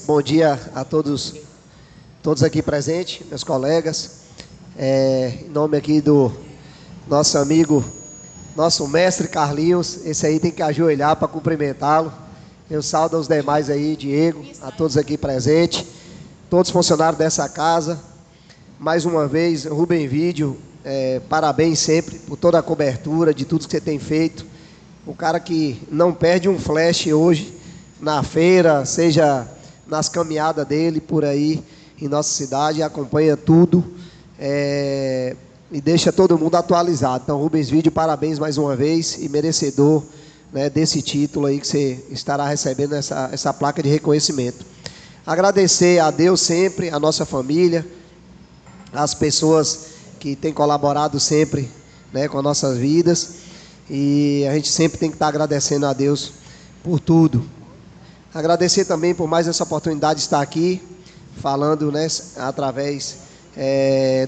bom dia a todos aqui presentes, meus colegas. Em nome aqui do nosso amigo, nosso mestre Carlinhos, esse aí tem que ajoelhar para cumprimentá-lo. Eu saúdo aos demais aí, Diego, a todos aqui presentes, todos funcionários dessa casa. Mais uma vez, Rubem Vídeo, parabéns sempre por toda a cobertura de tudo que você tem feito. O cara que não perde um flash hoje na feira, seja nas caminhadas dele por aí em nossa cidade, acompanha tudo e deixa todo mundo atualizado. Então, Rubens Vídeo, parabéns mais uma vez e merecedor, né, desse título aí que você estará recebendo, essa placa de reconhecimento. Agradecer a Deus sempre, a nossa família, as pessoas que têm colaborado sempre, né, com as nossas vidas, e a gente sempre tem que estar agradecendo a Deus por tudo. Agradecer também por mais essa oportunidade de estar aqui, falando, né, através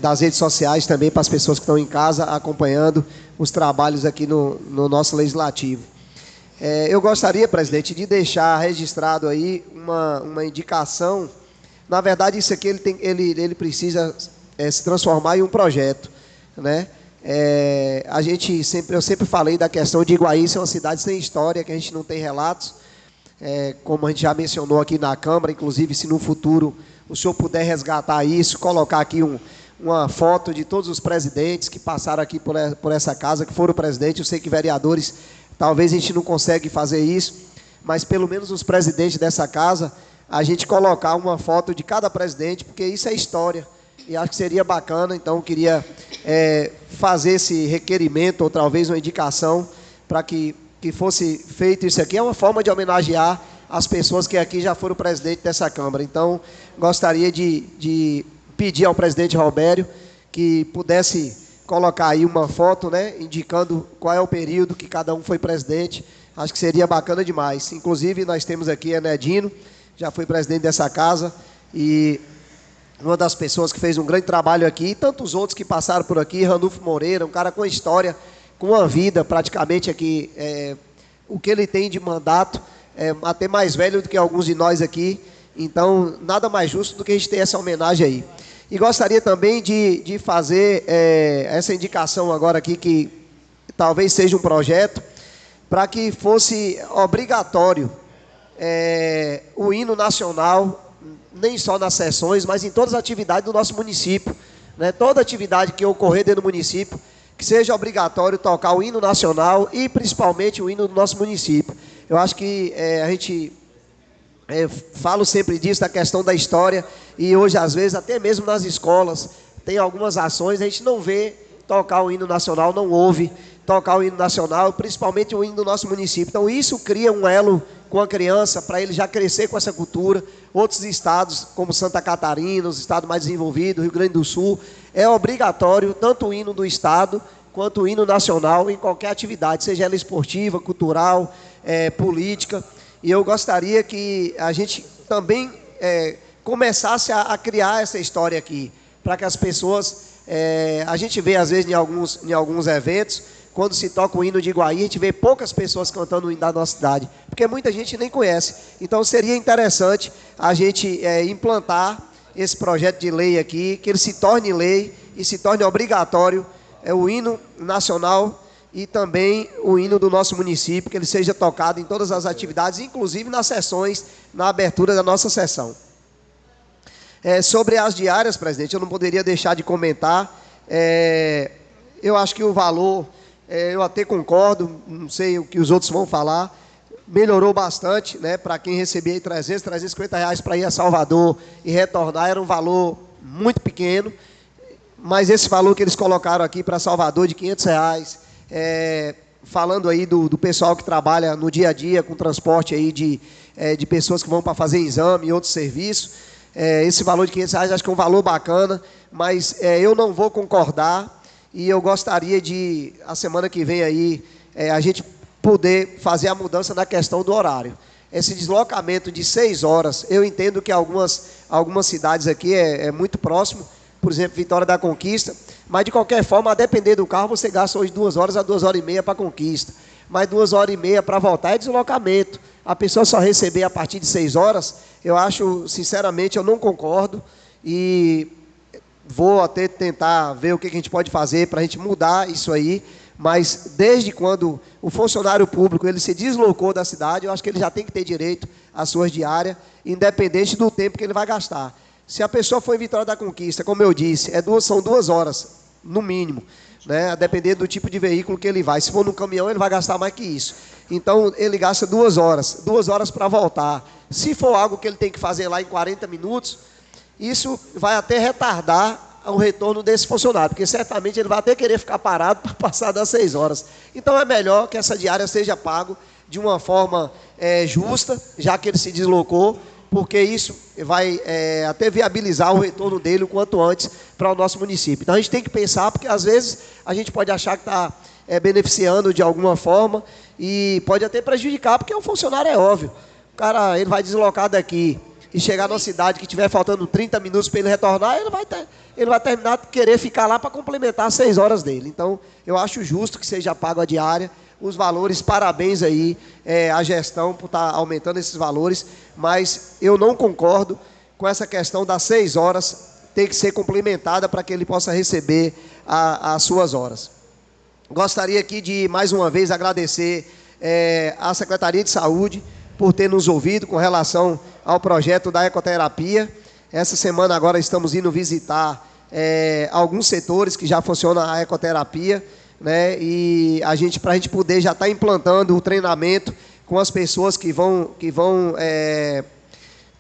das redes sociais também, para as pessoas que estão em casa acompanhando os trabalhos aqui no nosso Legislativo. Eu gostaria, presidente, de deixar registrado aí uma indicação. Na verdade, isso aqui ele precisa se transformar em um projeto, né? Eu sempre falei da questão de Iguaí ser uma cidade sem história, que a gente não tem relatos, como a gente já mencionou aqui na Câmara. Inclusive, se no futuro o senhor puder resgatar isso, colocar aqui uma foto de todos os presidentes que passaram aqui por essa casa, que foram presidentes. Eu sei que vereadores, talvez a gente não consegue fazer isso, mas pelo menos os presidentes dessa casa, a gente colocar uma foto de cada presidente, porque isso é história, e acho que seria bacana. Então, eu queria fazer esse requerimento, ou talvez uma indicação, para que fosse feito isso aqui. É uma forma de homenagear as pessoas que aqui já foram presidente dessa Câmara. Então, gostaria de pedir ao presidente Robério que pudesse colocar aí uma foto, né, indicando qual é o período que cada um foi presidente. Acho que seria bacana demais. Inclusive, nós temos aqui a Nedino, já foi presidente dessa casa, e uma das pessoas que fez um grande trabalho aqui, e tantos outros que passaram por aqui, Ranulfo Moreira, um cara com história, com uma vida praticamente aqui, o que ele tem de mandato, até mais velho do que alguns de nós aqui. Então, nada mais justo do que a gente ter essa homenagem aí. E gostaria também de fazer essa indicação agora aqui, que talvez seja um projeto, para que fosse obrigatório o hino nacional, nem só nas sessões, mas em todas as atividades do nosso município, né? Toda atividade que ocorrer dentro do município, que seja obrigatório tocar o hino nacional e principalmente o hino do nosso município. Eu acho que a gente falo sempre disso, da questão da história, e hoje às vezes até mesmo nas escolas tem algumas ações, a gente não vê tocar o hino nacional, não ouve tocar o hino nacional, principalmente o hino do nosso município. Então isso cria um elo com a criança, para ele já crescer com essa cultura. Outros estados, como Santa Catarina, os estados mais desenvolvidos, Rio Grande do Sul, é obrigatório tanto o hino do estado quanto o hino nacional em qualquer atividade, seja ela esportiva, cultural, política. E eu gostaria que a gente também começasse a criar essa história aqui, para que as pessoas... a gente vê às vezes em alguns eventos, quando se toca o hino de Iguaí, a gente vê poucas pessoas cantando o hino da nossa cidade, porque muita gente nem conhece. Então seria interessante a gente implantar esse projeto de lei aqui, que ele se torne lei e se torne obrigatório o hino nacional e também o hino do nosso município, que ele seja tocado em todas as atividades, inclusive nas sessões, na abertura da nossa sessão. Sobre as diárias, presidente, eu não poderia deixar de comentar. Eu acho que o valor... eu até concordo, não sei o que os outros vão falar, melhorou bastante, né? Para quem recebia 350 reais para ir a Salvador e retornar, era um valor muito pequeno, mas esse valor que eles colocaram aqui para Salvador de 500 reais, falando aí do pessoal que trabalha no dia a dia com transporte aí de pessoas que vão para fazer exame e outros serviços, esse valor de 500 reais acho que é um valor bacana, mas eu não vou concordar. E eu gostaria de, a semana que vem aí, a gente poder fazer a mudança na questão do horário. Esse deslocamento de 6 horas, eu entendo que algumas cidades aqui é muito próximo, por exemplo, Vitória da Conquista, mas de qualquer forma, a depender do carro, você gasta hoje 2 horas a 2 horas e meia para a Conquista. mas 2 horas e meia para voltar é deslocamento. A pessoa só receber a partir de 6 horas, eu acho, sinceramente, eu não concordo, e vou até tentar ver o que a gente pode fazer para a gente mudar isso aí, mas desde quando o funcionário público ele se deslocou da cidade, eu acho que ele já tem que ter direito às suas diárias, independente do tempo que ele vai gastar. Se a pessoa for em Vitória da Conquista, como eu disse, são 2 horas, no mínimo, né, a depender do tipo de veículo que ele vai. Se for no caminhão, ele vai gastar mais que isso. Então, ele gasta 2 horas para voltar. Se for algo que ele tem que fazer lá em 40 minutos, isso vai até retardar o retorno desse funcionário, porque certamente ele vai até querer ficar parado para passar das 6 horas. Então, é melhor que essa diária seja pago de uma forma justa, já que ele se deslocou, porque isso vai até viabilizar o retorno dele o quanto antes para o nosso município. Então, a gente tem que pensar, porque às vezes a gente pode achar que está beneficiando de alguma forma e pode até prejudicar, porque o funcionário é óbvio. O cara, ele vai deslocar daqui e chegar numa cidade que tiver faltando 30 minutos para ele retornar, ele vai terminar de querer ficar lá para complementar as 6 horas dele. Então, eu acho justo que seja pago a diária, os valores, parabéns aí à gestão por estar aumentando esses valores, mas eu não concordo com essa questão das 6 horas ter que ser complementada para que ele possa receber as suas horas. Gostaria aqui de, mais uma vez, agradecer à Secretaria de Saúde por ter nos ouvido com relação ao projeto da ecoterapia. Essa semana agora estamos indo visitar alguns setores que já funciona a ecoterapia, né? E para a gente poder já estar implantando o treinamento com as pessoas que vão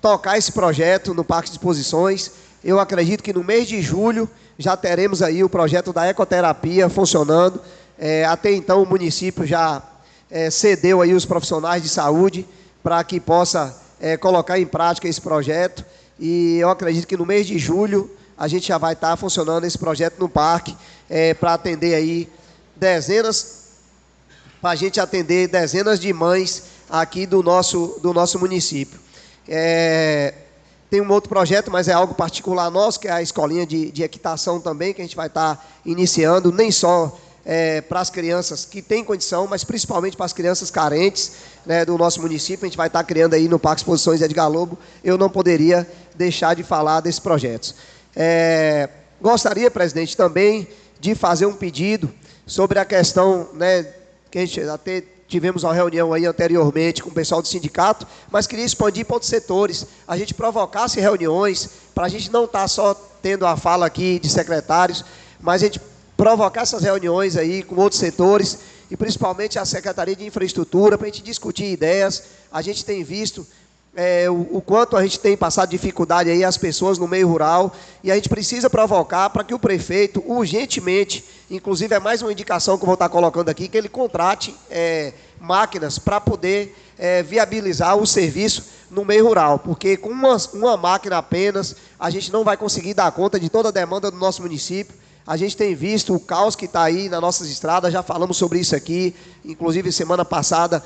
tocar esse projeto no Parque de Exposições. Eu acredito que no mês de julho já teremos aí o projeto da ecoterapia funcionando. Até então o município já cedeu aí os profissionais de saúde para que possa colocar em prática esse projeto, e eu acredito que no mês de julho a gente já vai estar funcionando esse projeto no parque, para atender aí para a gente atender dezenas de mães aqui do nosso município. Tem um outro projeto, mas é algo particular nosso, que é a escolinha de equitação também, que a gente vai estar iniciando, nem só para as crianças que têm condição, mas principalmente para as crianças carentes, né, do nosso município. A gente vai estar criando aí no Parque Exposições Edgar Lobo. Eu não poderia deixar de falar desses projetos. Gostaria, presidente, também de fazer um pedido sobre a questão, né, que a gente até tivemos uma reunião aí anteriormente com o pessoal do sindicato, mas queria expandir para outros setores, a gente provocasse reuniões, para a gente não estar só tendo a fala aqui de secretários, mas a gente provocar essas reuniões aí com outros setores, e principalmente a Secretaria de Infraestrutura, para a gente discutir ideias. A gente tem visto o quanto a gente tem passado dificuldade aí as pessoas no meio rural, e a gente precisa provocar para que o prefeito, urgentemente, inclusive é mais uma indicação que eu vou estar colocando aqui, que ele contrate máquinas para poder viabilizar o serviço no meio rural, porque com uma máquina apenas, a gente não vai conseguir dar conta de toda a demanda do nosso município. A gente tem visto o caos que está aí nas nossas estradas, já falamos sobre isso aqui, inclusive semana passada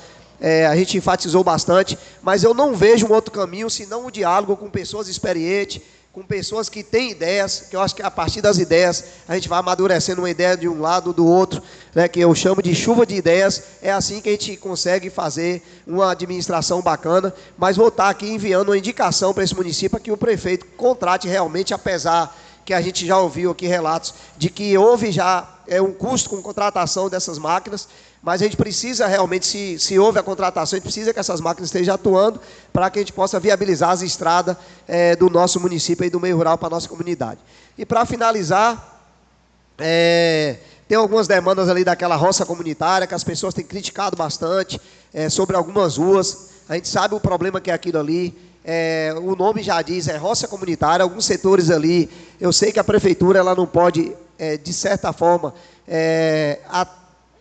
a gente enfatizou bastante, mas eu não vejo um outro caminho senão o diálogo com pessoas experientes, com pessoas que têm ideias, que eu acho que a partir das ideias a gente vai amadurecendo uma ideia de um lado ou do outro, né, que eu chamo de chuva de ideias. É assim que a gente consegue fazer uma administração bacana, mas vou estar aqui enviando uma indicação para esse município para que o prefeito contrate realmente, apesar que a gente já ouviu aqui relatos de que houve já um custo com contratação dessas máquinas, mas a gente precisa realmente, se houve a contratação, a gente precisa que essas máquinas estejam atuando para que a gente possa viabilizar as estradas do nosso município e do meio rural para a nossa comunidade. E para finalizar, tem algumas demandas ali daquela roça comunitária que as pessoas têm criticado bastante, sobre algumas ruas. A gente sabe o problema que é aquilo ali. O nome já diz, roça comunitária. Alguns setores ali, eu sei que a prefeitura ela não pode, de certa forma,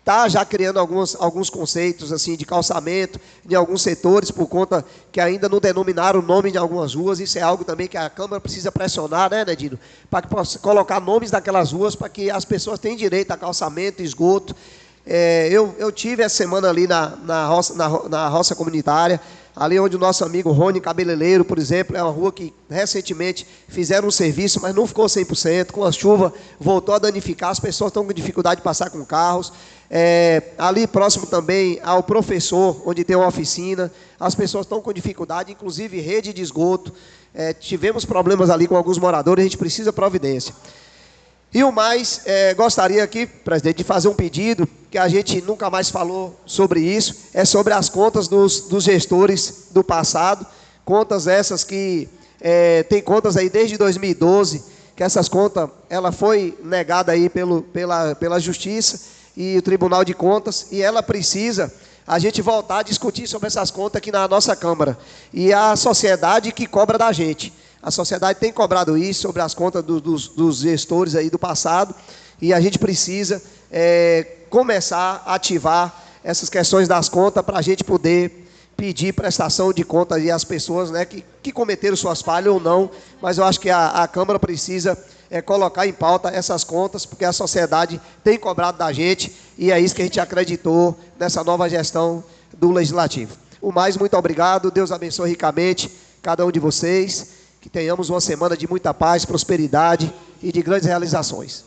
está já criando alguns conceitos assim, de calçamento em alguns setores, por conta que ainda não denominaram o nome de algumas ruas. Isso é algo também que a Câmara precisa pressionar, né, Nedino? Para que possa colocar nomes daquelas ruas, para que as pessoas tenham direito a calçamento, esgoto. Eu tive essa semana ali na roça comunitária, ali onde o nosso amigo Rony Cabeleireiro, por exemplo, é uma rua que recentemente fizeram um serviço, mas não ficou 100%, com a chuva voltou a danificar, as pessoas estão com dificuldade de passar com carros. Ali próximo também ao professor, onde tem uma oficina, as pessoas estão com dificuldade, inclusive rede de esgoto. Tivemos problemas ali com alguns moradores, a gente precisa de providência. E o mais, gostaria aqui, presidente, de fazer um pedido, que a gente nunca mais falou sobre isso, é sobre as contas dos gestores do passado, contas essas que tem contas aí desde 2012, que essas contas, ela foi negada aí pela Justiça e o Tribunal de Contas, e ela precisa a gente voltar a discutir sobre essas contas aqui na nossa Câmara, e a sociedade que cobra da gente. A sociedade tem cobrado isso sobre as contas dos gestores aí do passado, e a gente precisa começar a ativar essas questões das contas para a gente poder pedir prestação de contas aí às pessoas, né, que cometeram suas falhas ou não, mas eu acho que a Câmara precisa colocar em pauta essas contas, porque a sociedade tem cobrado da gente, e é isso que a gente acreditou nessa nova gestão do Legislativo. O mais, muito obrigado, Deus abençoe ricamente cada um de vocês, que tenhamos uma semana de muita paz, prosperidade e de grandes realizações.